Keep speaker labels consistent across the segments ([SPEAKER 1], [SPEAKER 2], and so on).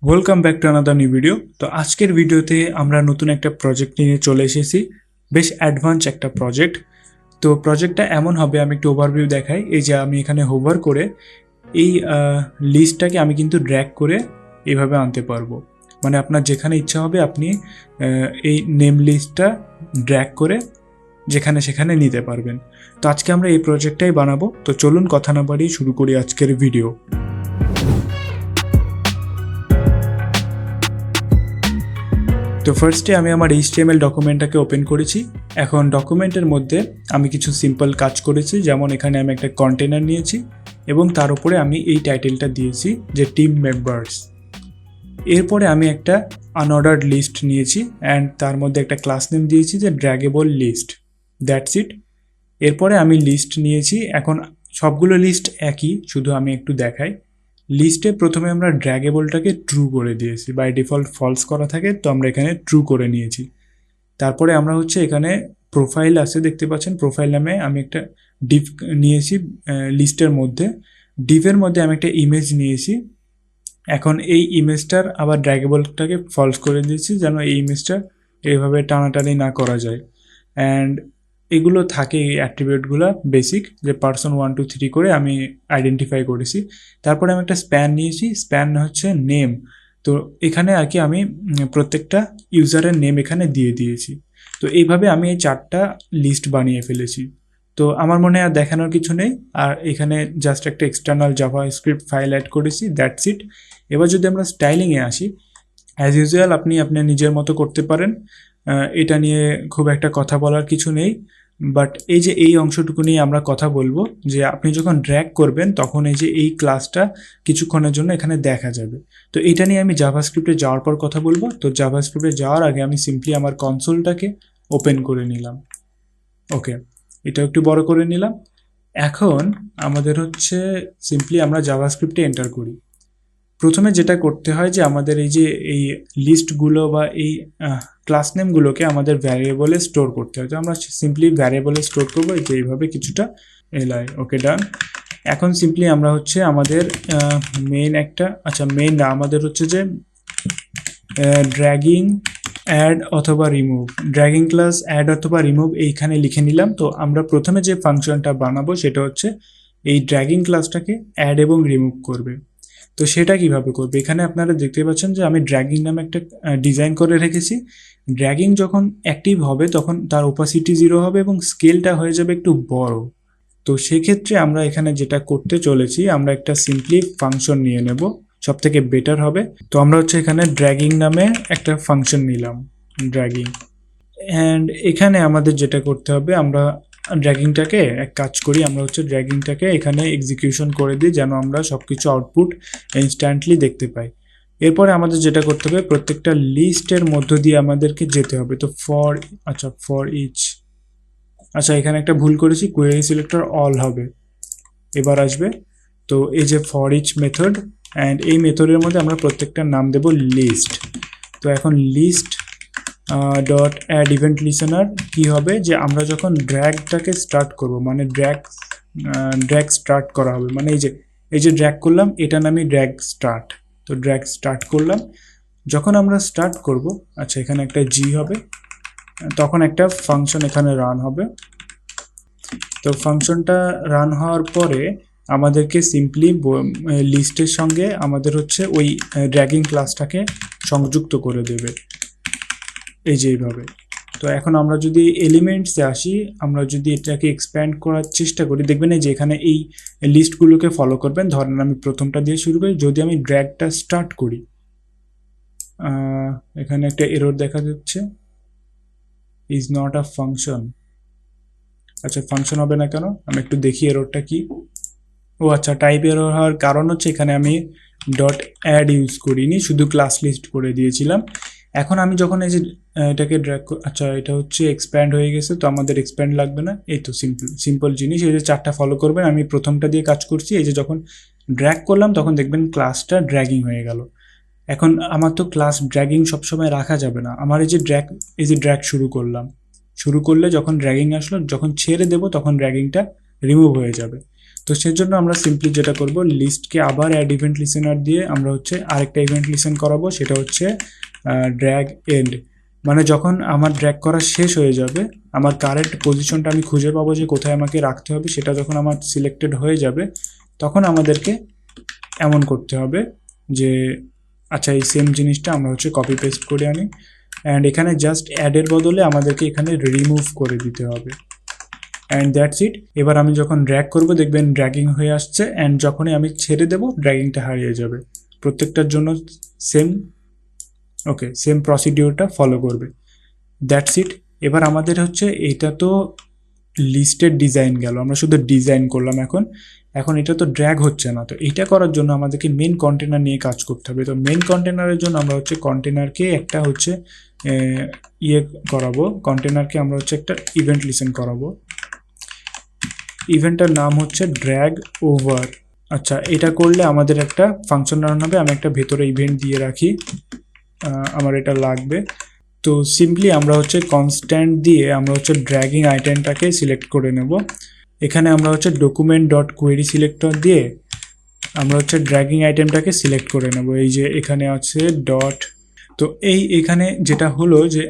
[SPEAKER 1] Welcome back to another new video. তো আজকের ভিডিওতে আমরা নতুন একটা প্রজেক্ট নিয়ে চলে এসেছি, বেশ অ্যাডভান্স একটা প্রজেক্ট। তো প্রজেক্টটা এমন হবে, আমি একটু ওভারভিউ দেখাই। এই যে আমি এখানে হোভার করে এই লিস্টটাকে আমি কিন্তু ড্র্যাগ করে এইভাবে আনতে পারবো। মানে আপনার যেখানে ইচ্ছা হবে আপনি এই নেম লিস্টটা ড্র্যাগ করে যেখানে সেখানে নিতে পারবেন। তো আজকে আমরা এই প্রজেক্টটাই বানাবো। তো চলুন কথা না বাড়িয়ে শুরু করি আজকের ভিডিও। তো ফার্স্টে আমি আমার HTML ডকুমেন্টটাকে ওপেন করেছি। এখন ডকুমেন্টের মধ্যে আমি কিছু সিম্পল কাজ করেছি, যেমন এখানে আমি একটা কন্টেনার নিয়েছি এবং তার উপরে আমি এই টাইটেলটা দিয়েছি যে টিম মেম্বার্স। এরপরে আমি একটা আনঅর্ডার্ড লিস্ট নিয়েছি অ্যান্ড তার মধ্যে একটা ক্লাস নেম দিয়েছি যে ড্র্যাগেবল লিস্ট। That's it. এরপরে আমি লিস্ট নিয়েছি। এখন সবগুলো লিস্ট একই, শুধু আমি একটু দেখাই। লিস্টে প্রথমে আমরা ড্র্যাগেবলটাকে ট্রু করে দিয়েছি, বাই ডিফল্ট ফলস করা থাকে, তো আমরা এখানে ট্রু করে নিয়েছি। তারপরে আমরা এখানে প্রোফাইল আছে, দেখতে পাচ্ছেন প্রোফাইল নামে আমি একটা ডিভ নিয়েছি লিস্টের মধ্যে। ডিভের মধ্যে আমি একটা ইমেজ নিয়েছি। এখন এই ইমেজটার আবার ড্র্যাগেবলটাকে ফলস করে দিয়েছি যেন এই ইমেজটা এইভাবে টানাটানি না করা যায়। অ্যান্ড এগুলো থাকে, এই অ্যাট্রিবিউটগুলো বেসিক, যে পার্সন 1 2 3 করে আমি আইডেন্টিফাই করেছি। তারপরে আমি একটা স্প্যান নিয়েছি, স্প্যান হচ্ছে নেম। তো এখানে আর কি আমি প্রত্যেকটা ইউজারের নেম এখানে দিয়ে দিয়েছি। তো এইভাবে আমি এই 4টা লিস্ট বানিয়ে ফেলেছি। তো আমার মনে হয় আর দেখানোর কিছু নেই। আর এখানে জাস্ট একটা এক্সটার্নাল জাভাস্ক্রিপ্ট ফাইল অ্যাড করেছি, দ্যাটস ইট। এবার যদি আমরা স্টাইলিংয়ে আসি, অ্যাজ ইউজুয়াল আপনি আপনার নিজের মতো করতে পারেন। এটা নিয়ে খুব একটা কথা বলার কিছু নেই। বাট এই যে এই অংশটুকু নিয়ে আমরা কথা বলবো, যে আপনি যখন ড্র্যাগ করবেন তখন এই যে এই ক্লাসটা কিছুক্ষণের জন্য এখানে দেখা যাবে। তো এটা নিয়ে আমি জাভাস্ক্রিপ্টে যাওয়ার পর কথা বলবো। তো জাভাস্ক্রিপ্টে যাওয়ার আগে আমি সিম্পলি আমার কনসোলটাকে ওপেন করে নিলাম। ওকে, এটা একটু বড় করে নিলাম। এখন আমাদের সিম্পলি আমরা জাভাস্ক্রিপ্টে এন্টার করি। প্রথমে যেটা করতে হয় যে আমাদের এই যে এই লিস্টগুলো বা এই ক্লাস নেমগুলোকে আমাদের ভ্যারিয়েবলে স্টোর করতে হয়। তো আমরা সিম্পলি ভ্যারিয়েবলে স্টোর করবো এই যে এইভাবে কিছুটা এলাই। ওকে, ডান। এখন সিম্পলি আমরা আমাদের মেইন একটা, মেইন না, আমাদের যে ড্র্যাগিং অ্যাড অথবা রিমুভ, ড্র্যাগিং ক্লাস অ্যাড অথবা রিমুভ এইখানে লিখে নিলাম। তো আমরা প্রথমে যে ফাংশনটা বানাবো সেটা এই ড্র্যাগিং ক্লাসটাকে অ্যাড এবং রিমুভ করবে। তো সেটা কিভাবে করবে, এখানে আপনারা দেখতে পাচ্ছেন যে আমি ড্র্যাগিং নামে একটা ডিজাইন করে রেখেছি। ড্র্যাগিং যখন অ্যাক্টিভ হবে তখন তার ওপাসিটি 0 হবে এবং স্কেলটা হয়ে যাবে একটু বড়। তো সেক্ষেত্রে আমরা এখানে যেটা করতে চলেছি, আমরা একটা সিম্পলি ফাংশন নিয়ে নেব, সব থেকে বেটার হবে। তো আমরা এখানে ড্র্যাগিং নামে একটা ফাংশন নিলাম, ড্র্যাগিং। অ্যান্ড এখানে আমাদের যেটা করতে হবে, আমরা ড্র্যাগিংটাকে এক কাজ করি, আমরা ড্র্যাগিংটাকে এখানে এক্সিকিউশন করে দিই যেন আমরা সব কিছু আউটপুট ইনস্ট্যান্টলি দেখতে পাই। এরপরে আমাদের যেটা করতে হবে, প্রত্যেকটা লিস্টের মধ্য দিয়ে আমাদেরকে যেতে হবে। তো ফর ইচ, এখানে একটা ভুল করেছি, কোয়েরি সিলেক্টর অল হবে, এবার আসবে। তো এই যে ফর ইচ মেথড, অ্যান্ড এই মেথডের মধ্যে আমরা প্রত্যেকটার নাম দেব লিস্ট। তো এখন list dot add event listener কি হবে, যে আমরা যখন ড্র্যাগটাকে স্টার্ট করব, মানে ড্র্যাগ স্টার্ট করা হবে, মানে এই যে ড্র্যাগ করলাম এটার নামই ড্র্যাগ স্টার্ট। তো ড্র্যাগ স্টার্ট করলাম, যখন আমরা স্টার্ট করব, এখানে একটা জি হবে, তখন একটা ফাংশন এখানে রান হবে। তো ফাংশনটা রান হওয়ার পরে আমাদেরকে সিম্পলি লিস্টের সঙ্গে আমাদের ওই ড্র্যাগিং ক্লাসটাকে সংযুক্ত করে দেবে, এই যে এইভাবে। তো এখন আমরা যদি এলিমেন্টসে আসি, আমরা যদি এটাকে এক্সপ্যান্ড করার চেষ্টা করি, দেখবেন যে এখানে এই লিস্টগুলোকে ফলো করবেন। ধরেন আমি প্রথমটা দিয়ে শুরু করি, যদি আমি ড্র্যাগটা স্টার্ট করি, এখানে একটা এরর দেখা যাচ্ছে, is not a function. Function হবে না কেন, আমি একটু দেখি এররটা কি। ও টাইপ এরর হওয়ার কারণ এখানে আমি ডট অ্যাড ইউজ করিনি, শুধু ক্লাস লিস্ট করে দিয়েছিলাম। এখন আমি যখন এই যে এটাকে ড্র্যাগ, এটা এক্সপ্যান্ড হয়ে গেছে, তো আমাদের এক্সপ্যান্ড লাগবে না। এই তো সিম্পল জিনিস, এই যে 4টা ফলো করবেন। আমি প্রথমটা দিয়ে কাজ করছি, এই যে যখন ড্র্যাগ করলাম তখন দেখবেন ক্লাসটা ড্র্যাগিং হয়ে গেল। এখন আমার তো ক্লাস ড্র্যাগিং সবসময় রাখা যাবে না, আমার এই যে ড্র্যাগ শুরু করলে যখন ড্র্যাগিং আসলো, যখন ছেড়ে দেবো তখন ড্র্যাগিংটা রিমুভ হয়ে যাবে। তো সেজন্য আমরা সিম্পলি যেটা করব, লিস্টকে আবার অ্যাড ইভেন্ট লিসেনার দিয়ে আমরা হচ্ছে আরেকটা ইভেন্ট লিসেন করাবো, সেটা হচ্ছে ড্র্যাগ এন্ড। মানে যখন আমার ড্র্যাগ করা শেষ হয়ে যাবে, আমার কারেন্ট পজিশনটা আমি খুঁজে পাবো যে কোথায় আমাকে রাখতে হবে, সেটা যখন আমার সিলেক্টেড হয়ে যাবে তখন আমাদেরকে এমন করতে হবে যে আচ্ছা এই সেম জিনিসটা আমরা হচ্ছে কপি পেস্ট করে আনি, অ্যান্ড এখানে জাস্ট অ্যাডের বদলে আমাদেরকে এখানে রিমুভ করে দিতে হবে, অ্যান্ড দ্যাটস ইট। এবার আমি যখন ড্র্যাগ করব দেখবেন ড্র্যাগিং হয়ে আসছে, অ্যান্ড যখনই আমি ছেড়ে দেব ড্র্যাগিংটা হারিয়ে যাবে। প্রত্যেকটার জন্য সেম সেম প্রসিডিওরটা ফলো করবে। That's it. এবার আমাদের হচ্ছে এটা তো লিস্টের ডিজাইন গেল, আমরা শুধু ডিজাইন করলাম। এখন এটা তো ড্র্যাগ হচ্ছে না, তো এটা করার জন্য আমাদেরকে মেন কন্টেনার নিয়ে কাজ করতে হবে। তো মেন কন্টেনারের জন্য আমরা হচ্ছে কন্টেনারকে একটা হচ্ছে করাবো, কন্টেনারকে আমরা হচ্ছে একটা ইভেন্ট লিসেন করাবো। ইভেন্টটার নাম হচ্ছে ড্র্যাগ ওভার। আচ্ছা, এটা করলে আমাদের একটা ফাংশন রান হবে। আমি একটা ভেতরে ইভেন্ট দিয়ে রাখি, আমার এটা লাগবে। তো সিম্পলি আমরা হচ্ছে কনস্ট্যান্ট দিয়ে আমরা হচ্ছে ড্র্যাগিং আইটেমটাকে সিলেক্ট করে নেব। এখানে আমরা হচ্ছে ডকুমেন্ট ডট কোয়েরি সিলেক্টর দিয়ে আমরা হচ্ছে ড্র্যাগিং আইটেমটাকে সিলেক্ট করে নেব। এই যে এখানে আছে ডট। তো এখানে যেটা হলো যে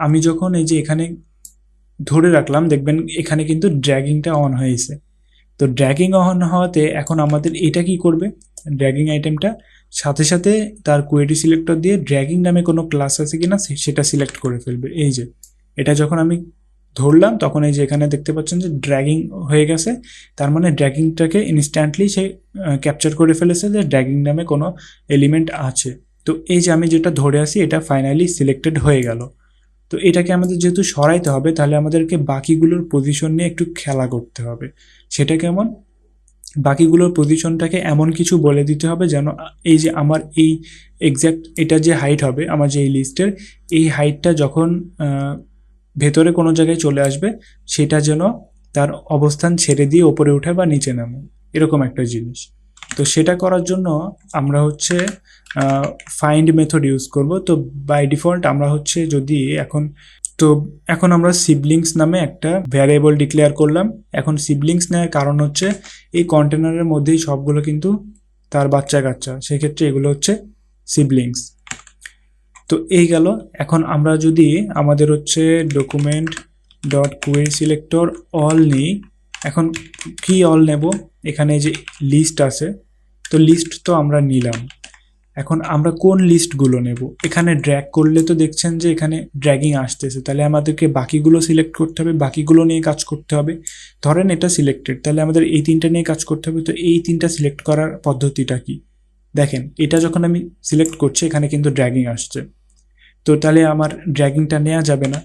[SPEAKER 1] আমি যখন এই যে এখানে ধরে রাখলাম, দেখবেন এখানে কিন্তু ড্র্যাগিংটা অন হয়েছে। তো ড্র্যাগিং অন হওয়াতে এখন আমাদের এটা কি করবে, ড্র্যাগিং আইটেমটা সাথে সাথে তার কোয়েরি সিলেক্টর দিয়ে ড্র্যাগিং নামে কোনো ক্লাস আছে কিনা সেটা সিলেক্ট করে ফেলবে। এই যে এটা যখন আমি ধরলাম তখন এই যে এখানে দেখতে পাচ্ছেন যে ড্র্যাগিং হয়ে গেছে, তার মানে ড্র্যাগিংটাকে ইনস্ট্যান্টলি সে ক্যাপচার করে ফেলেছে যে ড্র্যাগিং নামে কোনো এলিমেন্ট আছে। তো এই যে আমি যেটা ধরে আসি এটা ফাইনালি সিলেক্টেড হয়ে গেল। তো এটাকে আমাদের যেহেতু সরাইতে হবে, তাহলে আমাদেরকে বাকিগুলোর পজিশন নিয়ে একটু খেলা করতে হবে। সেটা কেমন, বাকিগুলোর পজিশনটাকে এমন কিছু বলে দিতে হবে যেন এই যে আমার এই এক্স্যাক্ট এটা যে হাইট হবে আমার যে এই লিস্টের, এই হাইটটা যখন ভেতরে কোনো জায়গায় চলে আসবে সেটা যেন তার অবস্থান ছেড়ে দিয়ে ওপরে উঠে বা নিচে নামে, এরকম একটা জিনিস। তো সেটা করার জন্য আমরা হচ্ছে ফাইন্ড মেথড ইউজ করব। তো বাই ডিফল্ট আমরা হচ্ছে যদি এখন আমরা সিবলিংস নামে একটা ভ্যারিয়েবল ডিক্লেয়ার করলাম। এখন সিবলিংস নেওয়ার কারণ হচ্ছে এই কন্টেনারের মধ্যেই সবগুলো কিন্তু তার বাচ্চা কাচ্চা, সেক্ষেত্রে এগুলো হচ্ছে সিবলিংস। তো এই গেল। এখন আমরা যদি আমাদের হচ্ছে document dot query selector all নিই, এখন কি অল নেব, এখানে যে লিস্ট আছে, তো লিস্ট তো আমরা নিলাম। এখন আমরা কোন লিস্টগুলো নেব, এখানে ড্র্যাগ করলে তো দেখছেন যে এখানে ড্র্যাগিং আসতেছে, তাহলে আমাদেরকে বাকিগুলো সিলেক্ট করতে হবে, বাকিগুলো নিয়ে কাজ করতে হবে। ধরেন এটা সিলেক্টেড, তাহলে আমাদের এই তিনটা নিয়ে কাজ করতে হবে। তো এই তিনটা সিলেক্ট করার পদ্ধতিটা কি, দেখেন এটা যখন আমি সিলেক্ট করছি এখানে কিন্তু ড্র্যাগিং আসছে, তো তাহলে আমার ড্র্যাগিংটা নেওয়া যাবে না।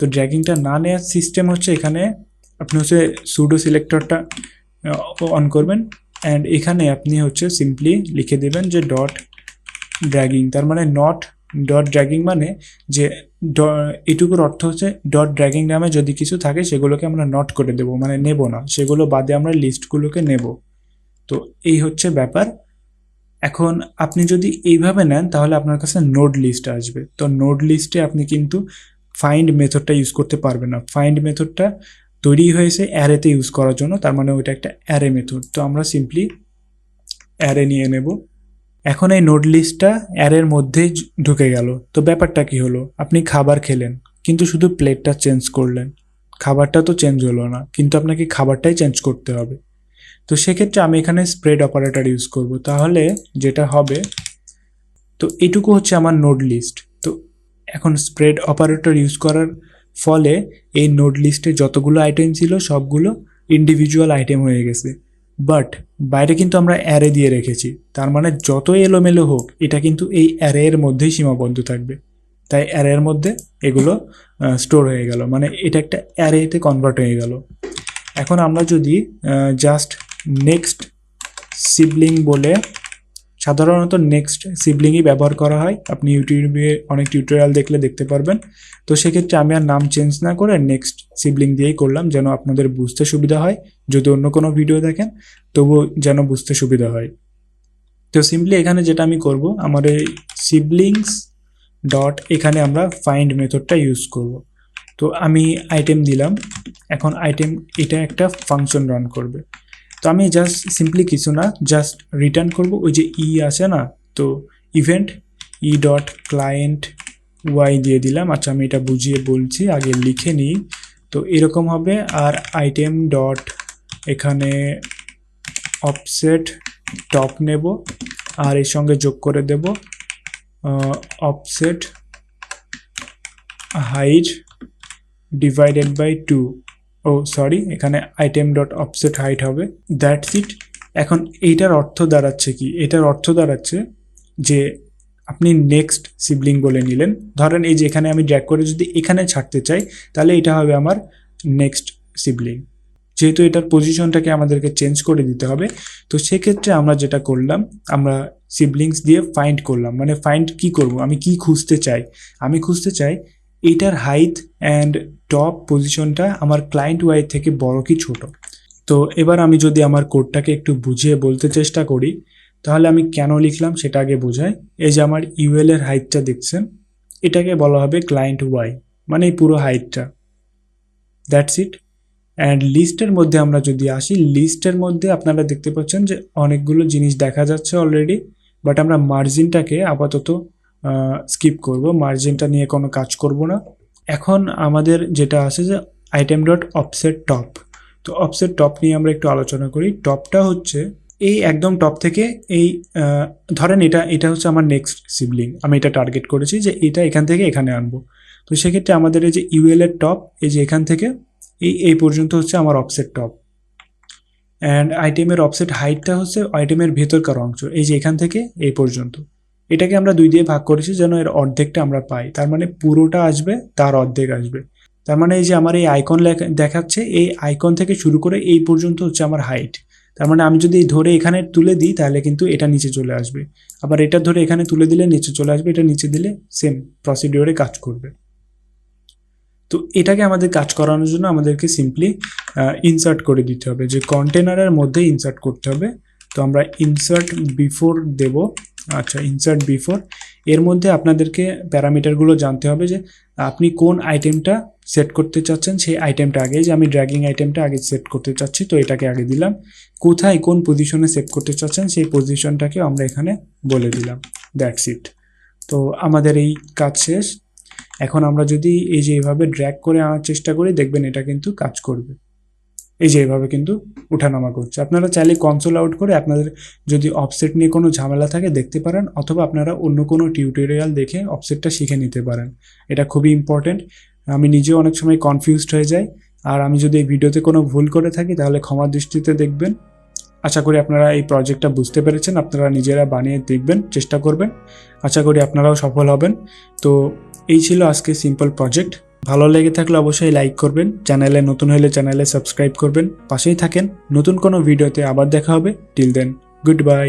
[SPEAKER 1] তো ড্র্যাগিংটা না নেওয়ার সিস্টেম হচ্ছে এখানে আপনি হচ্ছে সুডো সিলেক্টরটা অন করবেন, অ্যান্ড এখানে আপনি হচ্ছে সিম্পলি লিখে দেবেন যে ডট ড্র্যাগিং, তার মানে নট ডট ড্র্যাগিং, মানে যে এটুকুর অর্থ হচ্ছে ডট ড্র্যাগিং নামে যদি কিছু থাকে সেগুলোকে আমরা নট করে দেবো, মানে নেব না, সেগুলো বাদে আমরা লিস্টগুলোকে নেব। তো এই হচ্ছে ব্যাপার। এখন আপনি যদি এইভাবে নেন তাহলে আপনার কাছে নোড লিস্ট আসবে। তো নোড লিস্টে আপনি কিন্তু ফাইন্ড মেথডটা ইউজ করতে পারবেন না। ফাইন্ড মেথডটা তৈরি হয়েছে অ্যারেতে ইউজ করার জন্য, তার মানে ওইটা একটা অ্যারে মেথড। তো আমরা সিম্পলি অ্যারে নিয়ে নেব। এখন এই নোড লিস্টটা অ্যারের মধ্যেই ঢুকে গেল। তো ব্যাপারটা কি হলো, আপনি খাবার খেলেন কিন্তু শুধু প্লেটটা চেঞ্জ করলেন, খাবারটা তো চেঞ্জ হলো না, কিন্তু আপনাকে খাবারটাই চেঞ্জ করতে হবে। তো সেক্ষেত্রে আমি এখানে স্প্রেড অপারেটর ইউজ করব। তাহলে যেটা হবে, তো এটুকু হচ্ছে আমার নোড লিস্ট। তো এখন স্প্রেড অপারেটর ইউজ করার ফলে এই নোড লিস্টে যতগুলো আইটেম ছিল সবগুলো ইন্ডিভিজুয়াল আইটেম হয়ে গেছে, বাট বাইরে কিন্তু আমরা অ্যারে দিয়ে রেখেছি, তার মানে যত এলোমেলো হোক এটা কিন্তু এই অ্যারে এর মধ্যেই সীমাবদ্ধ থাকবে। তাই অ্যারের মধ্যে এগুলো স্টোর হয়ে গেল, মানে এটা একটা অ্যারেতে কনভার্ট হয়ে গেল। এখন আমরা যদি জাস্ট নেক্সট সিবলিং বলে, সাধারণত নেক্সট সিবলিংই ব্যবহার করা হয়, আপনি ইউটিউবে অনেক টিউটোরিয়াল দেখলে দেখতে পারবেন। তো সেক্ষেত্রে আমি আর নাম চেঞ্জ না করে নেক্সট সিবলিং দিয়েই করলাম, যেন আপনাদের বুঝতে সুবিধা হয়। যদি অন্য কোনো ভিডিও দেখেন তবুও যেন বুঝতে সুবিধা হয়। তো সিম্পলি এখানে যেটা আমি করব, আমার এই সিবলিংস ডট এখানে আমরা ফাইন্ড মেথডটা ইউজ করব। তো আমি আইটেম দিলাম, এখন আইটেম এটা একটা ফাংশন রান করবে। তো আমি জাস্ট সিম্পলি কিছু না, জাস্ট রিটার্ন করব ওই যে আছে না, তো ইভেন্ট ডট ক্লায়েন্ট ওয়াই দিয়ে দিলাম। আচ্ছা আমি এটা বুঝিয়ে বলছি, আগে লিখে নিই। তো এরকম হবে, আর আইটেম ডট এখানে অফসেট টপ নেব, আর এর সঙ্গে যোগ করে দেব offset height divided by 2। Oh sorry, এখানে আইটেম ডট অফসেট হাইট হবে। That's it. এখন এইটার অর্থ দাঁড়াচ্ছে কি? এটার অর্থ দাঁড়াচ্ছে যে আপনি নেক্সট সিবলিং বলে নিলেন। ধরেন এই যে এখানে আমি ড্র্যাগ করে যদি এখানে ছাড়তে চাই, তাহলে এটা হবে আমার নেক্সট সিবলিং। যেহেতু এটার পজিশনটাকে আমাদেরকে চেঞ্জ করে দিতে হবে, তো সেক্ষেত্রে আমরা যেটা করলাম, আমরা সিবলিংস দিয়ে ফাইন্ড করলাম। মানে ফাইন্ড কি করব, আমি কি খুঁজতে চাই? আমি খুঁজতে চাই এটার হাইট অ্যান্ড টপ পজিশনটা আমার ক্লায়েন্ট ওয়াই থেকে বড় কি ছোট। তো এবার আমি যদি আমার কোডটাকে একটু বুঝিয়ে বলতে চেষ্টা করি, তাহলে আমি কেন লিখলাম সেটা আগে বোঝাই। এই যে আমার ইউএল এর হাইটটা দেখছেন, এটাকে বলা হবে ক্লায়েন্ট ওয়াই, মানে এই পুরো হাইটটা। That's it. অ্যান্ড লিস্টের মধ্যে আমরা যদি আসি, লিস্টের মধ্যে আপনারা দেখতে পাচ্ছেন যে অনেকগুলো জিনিস দেখা যাচ্ছে অলরেডি, বাট আমরা মার্জিনটাকে আপাতত স্কিপ করব, মার্জিনটা নিয়ে কোনো কাজ করব না। এখন আমাদের যেটা আছে যে আইটেম ডট অফসেট টপ। তো অফসেট টপ নিয়ে আমরা একটু আলোচনা করি। টপটা হচ্ছে এই একদম টপ থেকে এই ধরেন এটা হচ্ছে আমার নেক্সট সিবলিং, আমি এটা টার্গেট করেছি যে এটা এখান থেকে এখানে আনবো। তো সেক্ষেত্রে আমাদের এই যে ইউএল এর টপ, এই যে এখান থেকে এই পর্যন্ত হচ্ছে আমার অফসেট টপ। অ্যান্ড আইটেমের অফসেট হাইটটা হচ্ছে আইটেমের ভেতরকার অংশ, এই যে এখান থেকে এই পর্যন্ত। এটাকে আমরা 2 দিয়ে ভাগ করেছি যেন এর অর্ধেকটা আমরা পাই, তার মানে পুরোটা আসবে, তার অর্ধেক আসবে। তার মানে এই যে আমার এই আইকন দেখাচ্ছে, এই আইকন থেকে শুরু করে এই পর্যন্ত হচ্ছে আমার হাইট। তার মানে আমি যদি ধরে এখানে তুলে দিই তাহলে কিন্তু এটা নিচে চলে আসবে, আবার এটা ধরে এখানে তুলে দিলে নিচে চলে আসবে, এটা নিচে দিলে সেম প্রসিডিওরে কাজ করবে। তো এটাকে আমাদের কাজ করানোর জন্য আমাদেরকে সিম্পলি ইনসার্ট করে দিতে হবে, যে কন্টেনারের মধ্যে ইনসার্ট করতে হবে। তো আমরা ইনসার্ট বিফোর দেব। আচ্ছা, ইনসার্ট বিফোর এর মধ্যে আপনাদেরকে প্যারামিটারগুলো জানতে হবে, যে আপনি কোন আইটেমটা সেট করতে চাচ্ছেন সেই আইটেমটা আগে, যে আমি ড্র্যাগিং আইটেমটা আগে সেট করতে চাচ্ছি, তো এটাকে আগে দিলাম। কোথায় কোন পজিশনে সেভ করতে চাচ্ছেন সেই পজিশনটাকে আমরা এখানে বলে দিলাম। That's it. তো আমাদের এই কাজ শেষ। এখন আমরা যদি এই যে এইভাবে ড্র্যাগ করে আনার চেষ্টা করি, দেখবেন এটা কিন্তু কাজ করবে। এই যে এইভাবে কিন্তু উঠানামা করছে। আপনারা চাইলে কনসোল আউট করে আপনাদের যদি অফসেট নিয়ে কোনো ঝামেলা থাকে দেখতে পারেন, অথবা আপনারা অন্য কোনো টিউটোরিয়াল দেখে অফসেটটা শিখে নিতে পারেন। এটা খুবই ইম্পর্টেন্ট। আমি নিজেও অনেক সময় কনফিউজড হয়ে যাই, আর আমি যদি এই ভিডিওতে কোনো ভুল করে থাকি তাহলে ক্ষমা দৃষ্টিতে দেখবেন। আশা করি আপনারা এই প্রজেক্টটা বুঝতে পেরেছেন, আপনারা নিজেরা বানিয়ে দেখবেন, চেষ্টা করবেন। আশা করি আপনারাও সফল হবেন। তো এই ছিল আজকে সিম্পল প্রজেক্ট। ভালো লেগে থাকলে অবশ্যই লাইক করবেন, চ্যানেলে নতুন হলে চ্যানেলে সাবস্ক্রাইব করবেন, পাশেই থাকেন। নতুন কোনো ভিডিওতে আবার দেখা হবে। Till then, good by.